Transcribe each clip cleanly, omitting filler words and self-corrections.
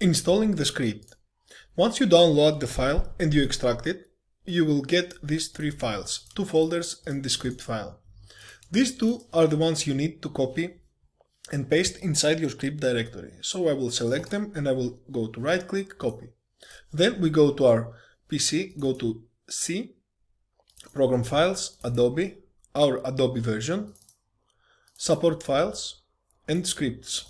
Installing the script. Once you download the file and you extract it, you will get these three files, two folders and the script file. These two are the ones you need to copy and paste inside your script directory. So I will select them and I will go to right click, copy. Then we go to our PC, go to C, Program Files, Adobe, our Adobe version, Support Files and Scripts.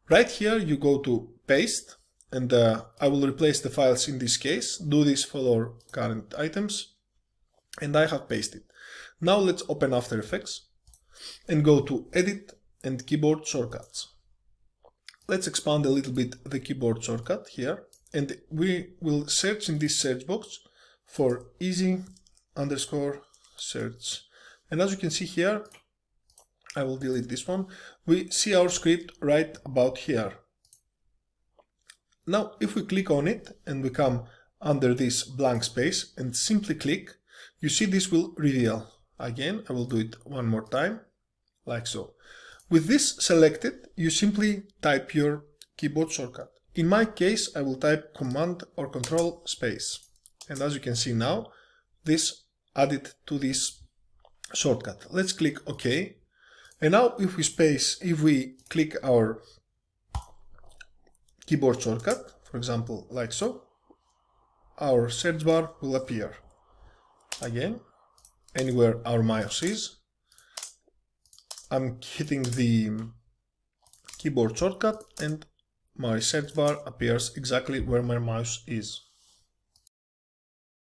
Right here you go to Paste and I will replace the files in this case. Do this for our current items and I have pasted. Now let's open After Effects and go to Edit and Keyboard Shortcuts. Let's expand a little bit the keyboard shortcut here and we will search in this search box for easy_search. And as you can see here, I will delete this one, we see our script right about here. Now if we click on it and we come under this blank space and simply click, you see this will reveal. Again, I will do it one more time, like so. With this selected, you simply type your keyboard shortcut. In my case, I will type Command or Control space. And as you can see now, this added to this shortcut. Let's click OK. And now if we click our keyboard shortcut, for example, like so, our search bar will appear. Again, anywhere our mouse is, I'm hitting the keyboard shortcut and my search bar appears exactly where my mouse is.